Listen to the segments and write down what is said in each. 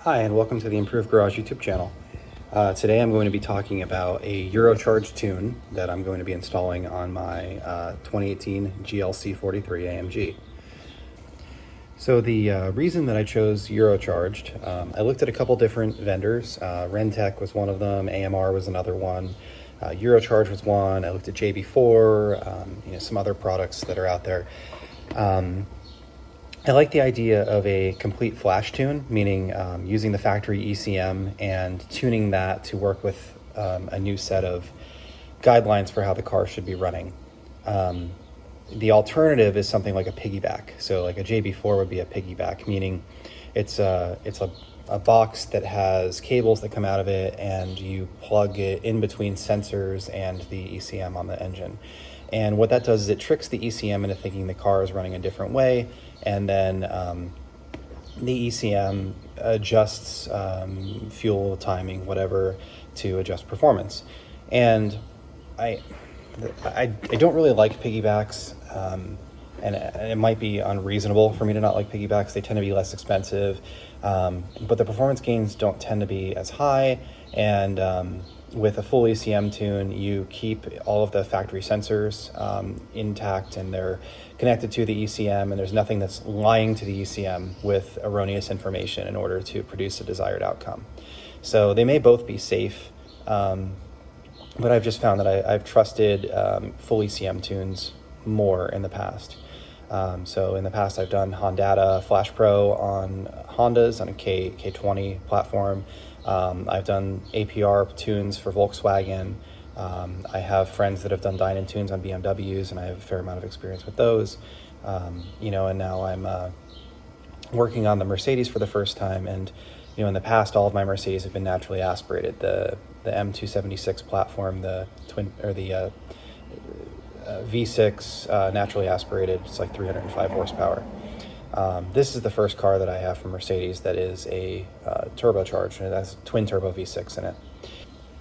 Hi, and welcome to the Improved Garage YouTube channel. Today I'm going to be talking about a Eurocharged tune that I'm going to be installing on my 2018 GLC 43 AMG. So the reason that I chose Eurocharged, I looked at a couple different vendors. Rentec was one of them, AMR was another one, Eurocharged was one. I looked at JB4, some other products that are out there. I like the idea of a complete flash tune, meaning using the factory ECM and tuning that to work with a new set of guidelines for how the car should be running. The alternative is something like a piggyback. So like a JB4 would be a piggyback, meaning it's a box that has cables that come out of it, and you plug it in between sensors and the ECM on the engine. And what that does is it tricks the ECM into thinking the car is running a different way, and then the ECM adjusts fuel, timing, whatever, to adjust performance. And I don't really like piggybacks, and it might be unreasonable for me to not like piggybacks. They tend to be less expensive, but the performance gains don't tend to be as high, and with a full ECM tune, you keep all of the factory sensors intact, and they're connected to the ECM, and there's nothing that's lying to the ECM with erroneous information in order to produce a desired outcome. So they may both be safe, but I've just found that I've trusted full ECM tunes more in the past. So in the past, I've done Hondata Flash Pro on Hondas on a K20 platform. I've done APR tunes for Volkswagen. I have friends that have done Dynon tunes on BMWs, and I have a fair amount of experience with those. And now I'm working on the Mercedes for the first time. And in the past, all of my Mercedes have been naturally aspirated. The M276 platform, the twin or the V6 naturally aspirated. It's like 305 horsepower. This is the first car that I have from Mercedes that is a turbocharged, and it has twin turbo V6 in it.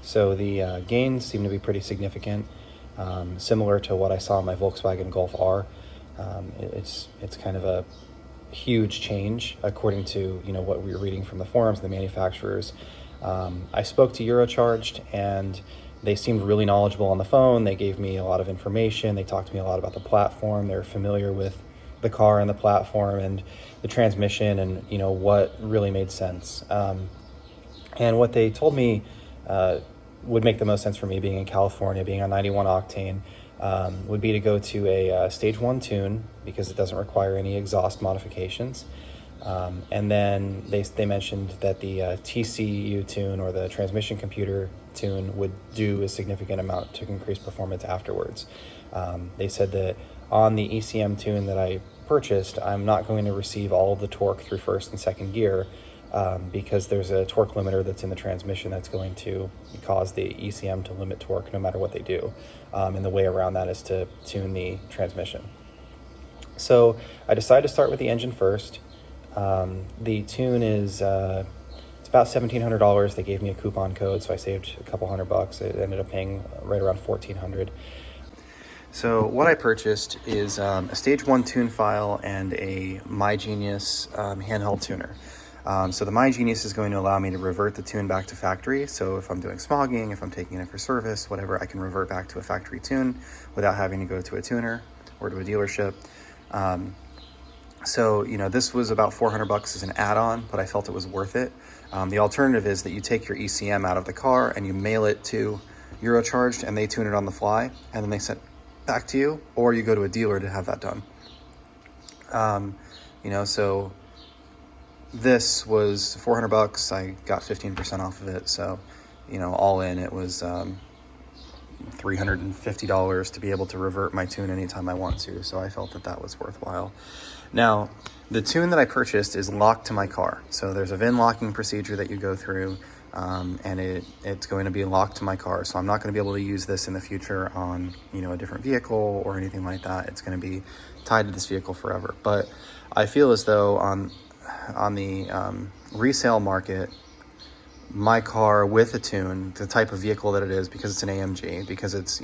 So the gains seem to be pretty significant, similar to what I saw in my Volkswagen Golf R. It's kind of a huge change according to what we were reading from the forums, the manufacturers. I spoke to Eurocharged, and they seemed really knowledgeable on the phone. They gave me a lot of information. They talked to me a lot about the platform. They're familiar with the car and the platform and the transmission, and what really made sense. And what they told me would make the most sense for me, being in California, being on 91 octane, would be to go to a stage 1 tune, because it doesn't require any exhaust modifications. And then they mentioned that the TCU tune, or the transmission computer tune, would do a significant amount to increase performance afterwards. They said that on the ECM tune that I purchased, I'm not going to receive all of the torque through first and second gear, because there's a torque limiter that's in the transmission that's going to cause the ECM to limit torque no matter what they do. And the way around that is to tune the transmission. So I decided to start with the engine first. The tune is it's about $1,700. They gave me a coupon code, so I saved a couple $100. It ended up paying right around $1,400. So what I purchased is a stage 1 tune file and a MyGenius handheld tuner. So the MyGenius is going to allow me to revert the tune back to factory. So if I'm doing smogging, if I'm taking it for service, whatever, I can revert back to a factory tune without having to go to a tuner or to a dealership. So this was about $400 as an add-on, but I felt it was worth it. The alternative is that you take your ECM out of the car and you mail it to Eurocharged, and they tune it on the fly, and then they send back to you, or you go to a dealer to have that done. So this was $400. I got 15% off of it. So, all in, it was $350 to be able to revert my tune anytime I want to. So I felt that was worthwhile. Now, the tune that I purchased is locked to my car. So there's a VIN locking procedure that you go through, and it's going to be locked to my car. So I'm not going to be able to use this in the future on, a different vehicle or anything like that. It's going to be tied to this vehicle forever. But I feel as though on the resale market, my car with a tune, the type of vehicle that it is, because it's an AMG, because it's,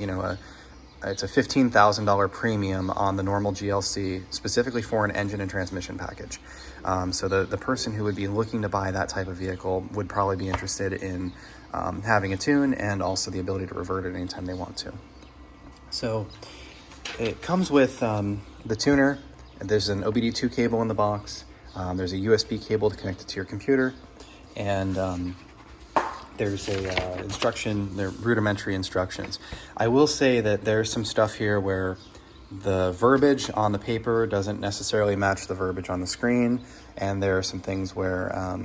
it's a $15,000 premium on the normal GLC, specifically for an engine and transmission package. So the person who would be looking to buy that type of vehicle would probably be interested in having a tune and also the ability to revert it anytime they want to. So it comes with the tuner. There's an OBD2 cable in the box. There's a USB cable to connect it to your computer, and there's they're rudimentary instructions. I will say that there's some stuff here where the verbiage on the paper doesn't necessarily match the verbiage on the screen, and there are some things where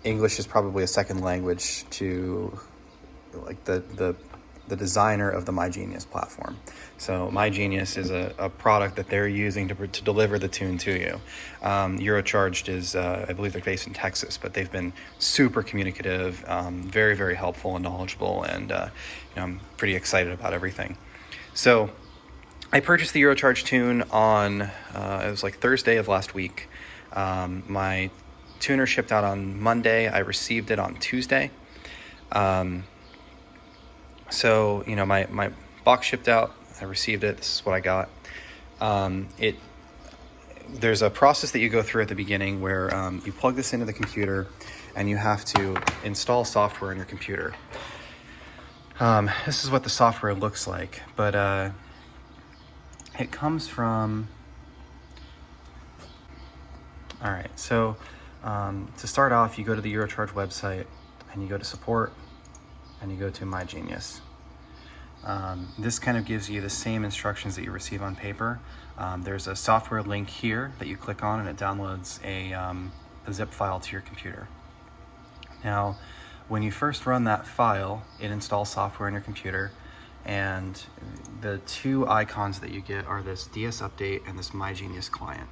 English is probably a second language to like the designer of the MyGenius platform. So MyGenius is a product that they're using to deliver the tune to you. Eurocharged is, I believe they're based in Texas, but they've been super communicative, very, very helpful and knowledgeable, and I'm pretty excited about everything. So I purchased the Eurocharged tune on, it was like Thursday of last week. My tuner shipped out on Monday. I received it on Tuesday. So, my box shipped out, I received it, this is what I got. There's a process that you go through at the beginning where you plug this into the computer and you have to install software in your computer. This is what the software looks like, but it comes from... All right, so to start off, you go to the Eurocharge website and you go to support, and you go to MyGenius. This kind of gives you the same instructions that you receive on paper. There's a software link here that you click on, and it downloads a zip file to your computer. Now, when you first run that file, it installs software in your computer, and the two icons that you get are this DS Update and this MyGenius client.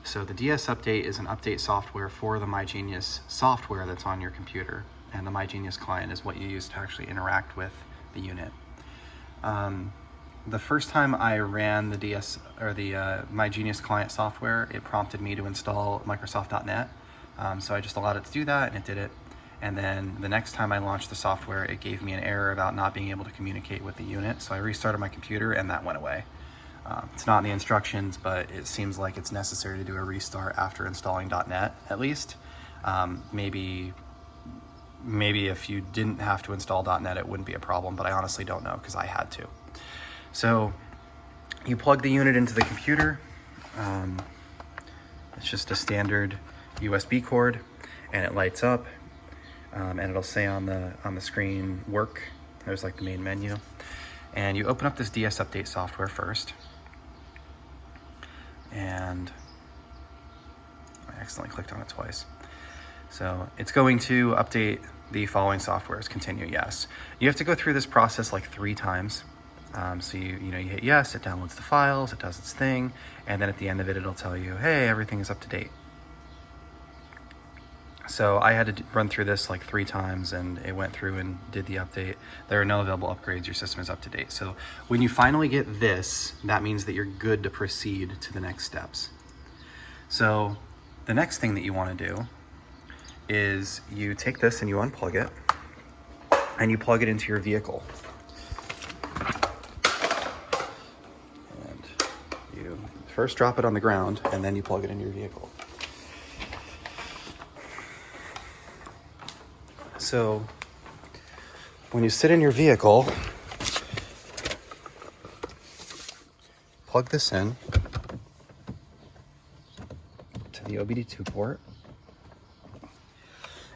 So the DS Update is an update software for the MyGenius software that's on your computer, and the MyGenius client is what you use to actually interact with the unit. The first time I ran the MyGenius client software, it prompted me to install Microsoft.net. So I just allowed it to do that, and it did it. And then the next time I launched the software, it gave me an error about not being able to communicate with the unit. So I restarted my computer, and that went away. It's not in the instructions, but it seems like it's necessary to do a restart after installing .net, at least. Maybe if you didn't have to install .net, it wouldn't be a problem, but I honestly don't know because I had to. So you plug the unit into the computer. It's just a standard USB cord, and it lights up, and it'll say on the screen work. There's like the main menu, and you open up this DS Update software first, and I accidentally clicked on it twice. So it's going to update the following softwares. Continue, yes. You have to go through this process like 3 times. So you hit yes, it downloads the files, it does its thing, and then at the end of it, it'll tell you, hey, everything is up to date. So I had to run through this like 3 times, and it went through and did the update. There are no available upgrades, your system is up to date. So when you finally get this, that means that you're good to proceed to the next steps. So the next thing that you want to do is you take this and you unplug it, and you plug it into your vehicle. And you first drop it on the ground, and then you plug it into your vehicle. So when you sit in your vehicle, plug this in to the OBD2 port,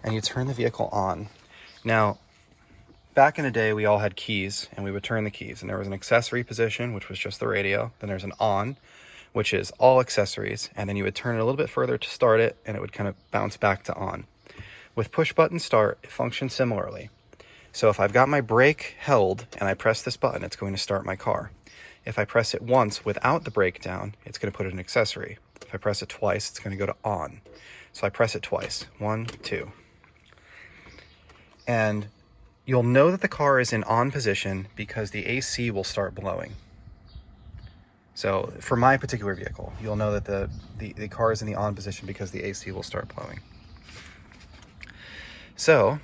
and you turn the vehicle on. Now, back in the day, we all had keys, and we would turn the keys, and there was an accessory position, which was just the radio. Then there's an on, which is all accessories, and then you would turn it a little bit further to start it, and it would kind of bounce back to on. With push button start, it functions similarly. So if I've got my brake held and I press this button, it's going to start my car. If I press it once without the brake down, it's going to put it in accessory. If I press it twice, it's going to go to on. So I press it twice. 1, 2. And you'll know that the car is in on position because the AC will start blowing. So for my particular vehicle, you'll know that the car is in the on position because the AC will start blowing. So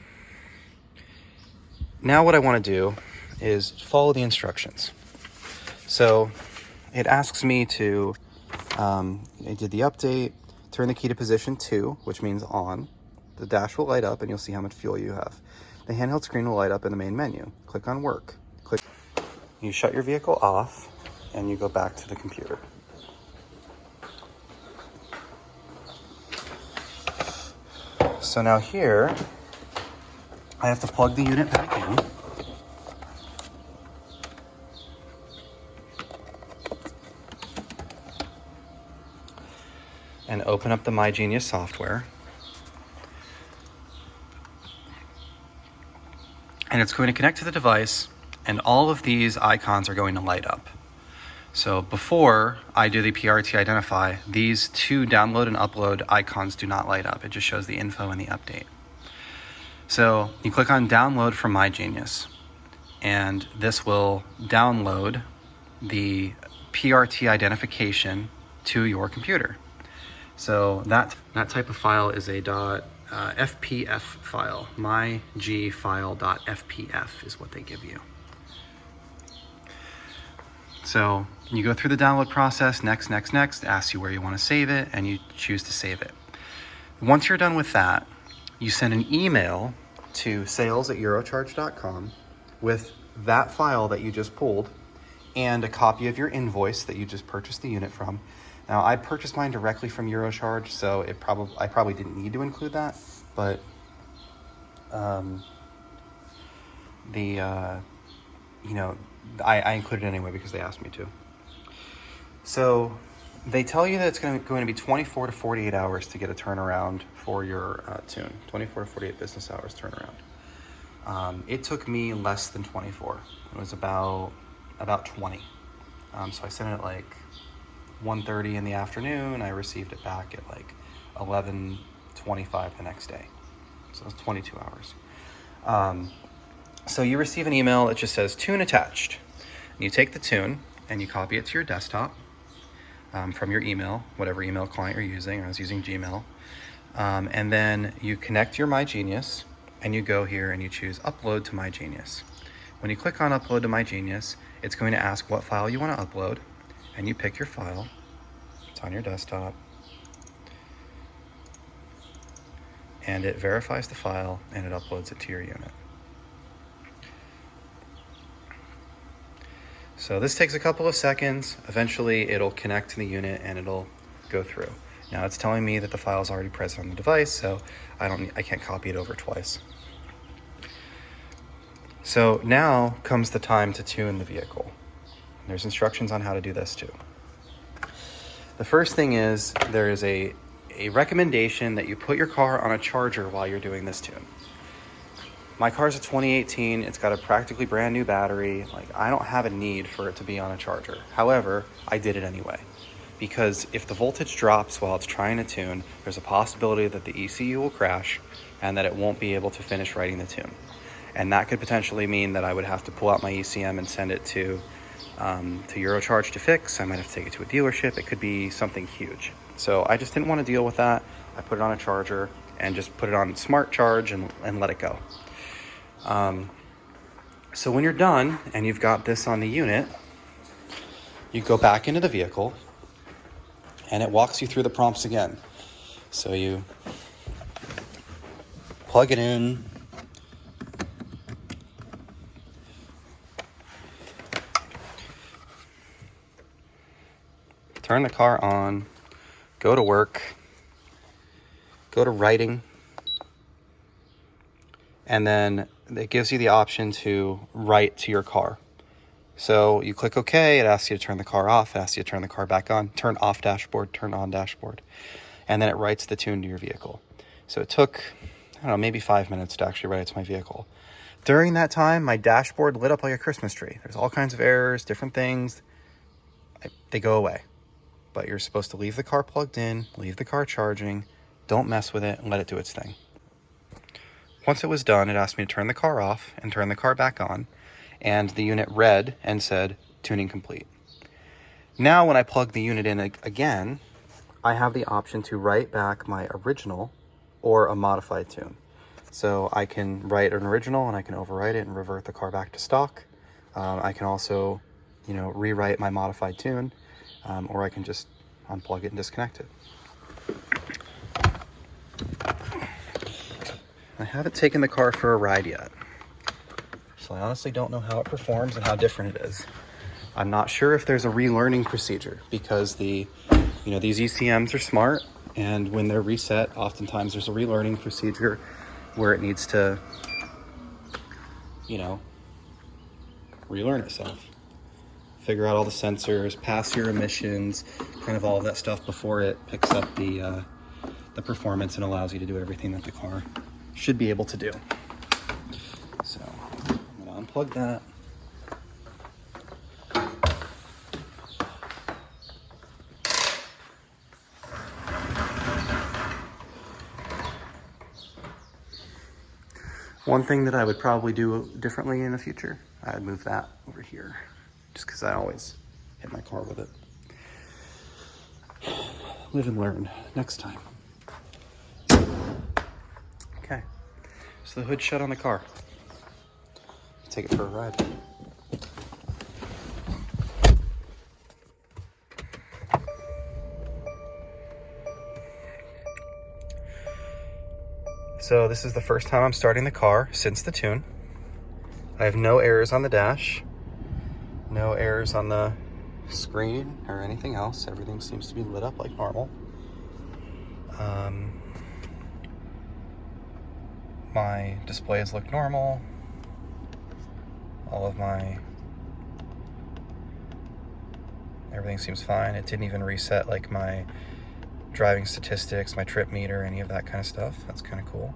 now what I want to do is follow the instructions. So it asks me to, I did the update, turn the key to position 2, which means on. The dash will light up and you'll see how much fuel you have. The handheld screen will light up in the main menu. Click on work. Click. You shut your vehicle off and you go back to the computer. So now here, I have to plug the unit back in. And open up the MyGenius software. And it's going to connect to the device, and all of these icons are going to light up. So before I do the PRT identify, these 2 download and upload icons do not light up. It just shows the info and the update. So you click on download from MyGenius, and this will download the PRT identification to your computer. So that type of file is a .fpf file. mygfile.fpf is what they give you. So you go through the download process, next, asks you where you want to save it, and you choose to save it. Once you're done with that, you send an email to sales@eurocharged.com with that file that you just pulled and a copy of your invoice that you just purchased the unit from. Now, I purchased mine directly from Eurocharged, so I probably didn't need to include that, but I included it anyway because they asked me to. So they tell you that it's going to be 24 to 48 hours to get a turnaround for your tune. 24 to 48 business hours turnaround. It took me less than 24. It was about 20. So I sent it at like 1:30 in the afternoon. I received it back at like 11:25 the next day. So it was 22 hours. So you receive an email that just says tune attached. And you take the tune and you copy it to your desktop from your email, whatever email client you're using. I was using Gmail. And then you connect your MyGenius and you go here and you choose upload to MyGenius. When you click on upload to MyGenius, it's going to ask what file you want to upload, and you pick your file. It's on your desktop. And it verifies the file and it uploads it to your unit. So this takes a couple of seconds. Eventually it'll connect to the unit and it'll go through. Now it's telling me that the file is already present on the device, so I can't copy it over twice. So now comes the time to tune the vehicle. There's instructions on how to do this too. The first thing is there is a recommendation that you put your car on a charger while you're doing this tune. My car's a 2018, it's got a practically brand new battery. Like, I don't have a need for it to be on a charger. However, I did it anyway. Because if the voltage drops while it's trying to tune, there's a possibility that the ECU will crash and that it won't be able to finish writing the tune. And that could potentially mean that I would have to pull out my ECM and send it to Eurocharged to fix. I might have to take it to a dealership. It could be something huge. So I just didn't want to deal with that. I put it on a charger and just put it on smart charge and let it go. So when you're done and you've got this on the unit, you go back into the vehicle and it walks you through the prompts again. So you plug it in, turn the car on, go to work, go to writing, and then it gives you the option to write to your car. So you click OK, it asks you to turn the car off, it asks you to turn the car back on, turn off dashboard, turn on dashboard, and then it writes the tune to your vehicle. So it took, I don't know, maybe 5 minutes to actually write it to my vehicle. During that time, my dashboard lit up like a Christmas tree. There's all kinds of errors, different things. They go away. But you're supposed to leave the car plugged in, leave the car charging, don't mess with it, and let it do its thing. Once it was done, it asked me to turn the car off and turn the car back on, and the unit read and said, tuning complete. Now when I plug the unit in again, I have the option to write back my original or a modified tune. So I can write an original and I can overwrite it and revert the car back to stock. I can also you know, rewrite my modified tune, or I can just unplug it and disconnect it. I haven't taken the car for a ride yet, so I honestly don't know how it performs and how different it is. I'm not sure if there's a relearning procedure, because these ECMs are smart, and when they're reset, oftentimes there's a relearning procedure where it needs to, you know, relearn itself. Figure out all the sensors, pass your emissions, kind of all of that stuff before it picks up the performance and allows you to do everything that the car should be able to do. So I'm gonna unplug that. One thing that I would probably do differently in the future, I'd move that over here, just because I always hit my car with it. Live and learn next time. Okay, so the hood's shut on the car. Take it for a ride. So this is the first time I'm starting the car since the tune. I have no errors on the dash, no errors on the screen or anything else. Everything seems to be lit up like normal. My displays look normal. Everything seems fine. It didn't even reset like my driving statistics, my trip meter, any of that kind of stuff. That's kind of cool.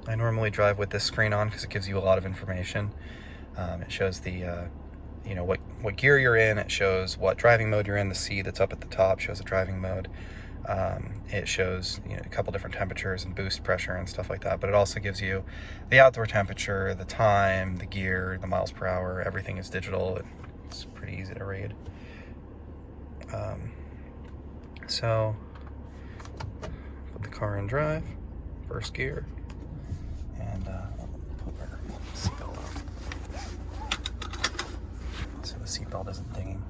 I normally drive with this screen on because it gives you a lot of information. It shows the, what gear you're in. It shows what driving mode you're in. The C that's up at the top shows the driving mode. It shows a couple different temperatures and boost pressure and stuff like that, but it also gives you the outdoor temperature, the time, the gear, the miles per hour. Everything is digital. It's pretty easy to read. So put the car in drive, first gear, and put our seatbelt on so the seatbelt isn't dinging.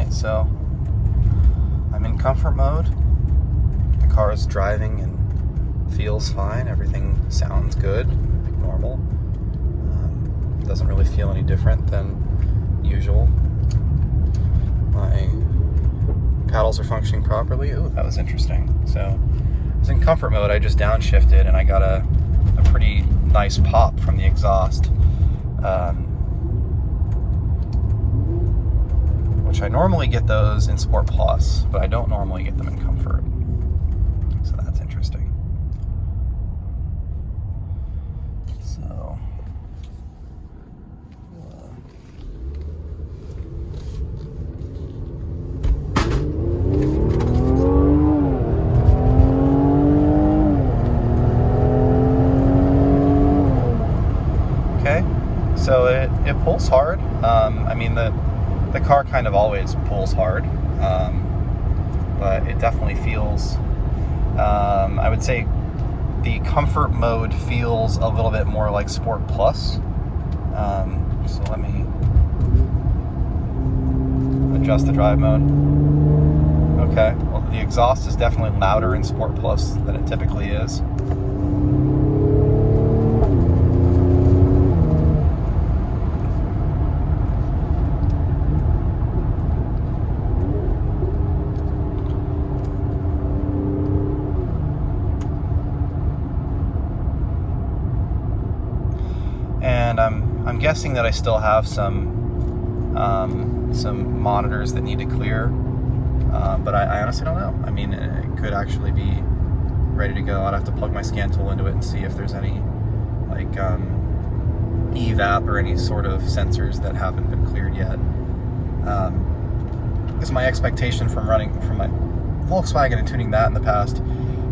So I'm in comfort mode. The car is driving and feels fine. Everything sounds good, like normal. Doesn't really feel any different than usual. My paddles are functioning properly. Ooh, that was interesting. So I was in comfort mode. I just downshifted and I got a pretty nice pop from the exhaust. Which I normally get those in Sport Plus, but I don't normally get them in Comfort. So that's interesting. So, okay, so it pulls hard. I mean, the car kind of always pulls hard, but it definitely feels, I would say the comfort mode feels a little bit more like Sport Plus. So let me adjust the drive mode. Okay, well the exhaust is definitely louder in Sport Plus than it typically is. And I'm guessing that I still have some monitors that need to clear, but I honestly don't know. I mean, it could actually be ready to go. I'd have to plug my scan tool into it and see if there's any like evap or any sort of sensors that haven't been cleared yet. Because my expectation from Volkswagen and tuning that in the past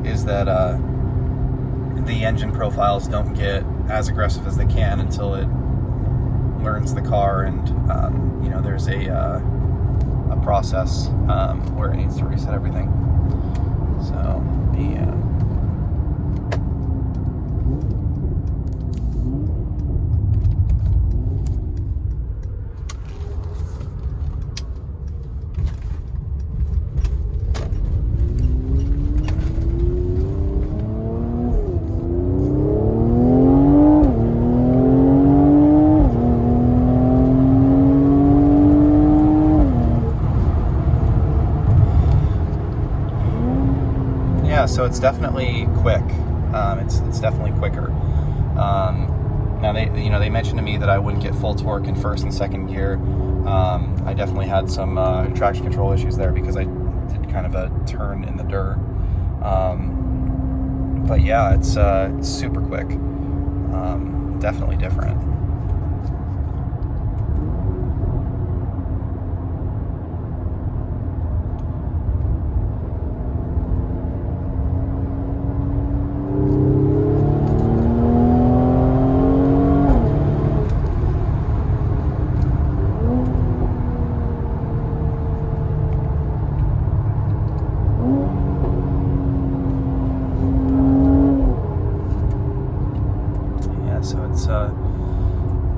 is that the engine profiles don't get as aggressive as they can until it learns the car, and you know, there's a process where it needs to reset everything. So so it's definitely quick. It's definitely quicker. Now they mentioned to me that I wouldn't get full torque in first and second gear. I definitely had some traction control issues there because I did kind of a turn in the dirt. But yeah, it's super quick. Definitely different.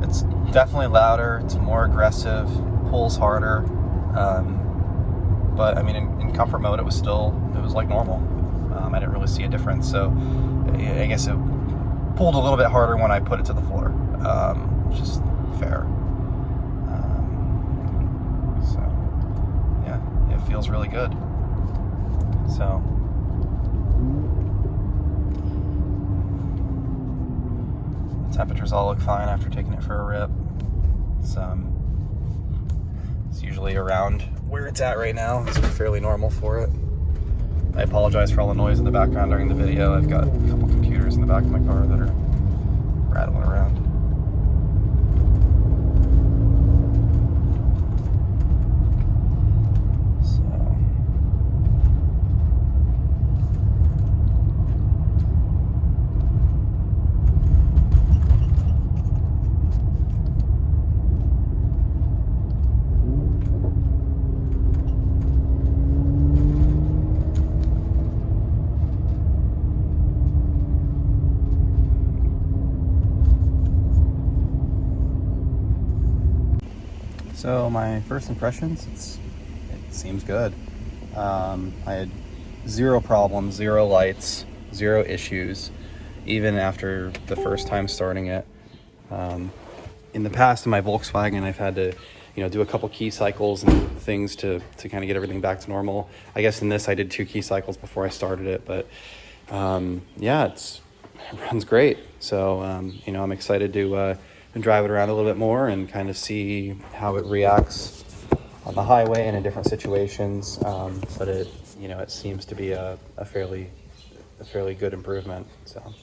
It's definitely louder, it's more aggressive, pulls harder, but I mean in comfort mode it was like normal. I didn't really see a difference, so I guess it pulled a little bit harder when I put it to the floor, just fair. So yeah, it feels really good. So temperatures all look fine after taking it for a rip. It's usually around where it's at right now. It's fairly normal for it. I apologize for all the noise in the background during the video. I've got a couple computers in the back of my car that are rattling around. So my first impressions, it seems good. I had zero problems, zero lights, zero issues, even after the first time starting it. In the past, in my Volkswagen, I've had to, do a couple key cycles and things to kind of get everything back to normal. I guess in this, I did 2 key cycles before I started it, but yeah, it runs great. So, I'm excited to drive it around a little bit more and kind of see how it reacts on the highway and in different situations. But it seems to be a fairly good improvement. So.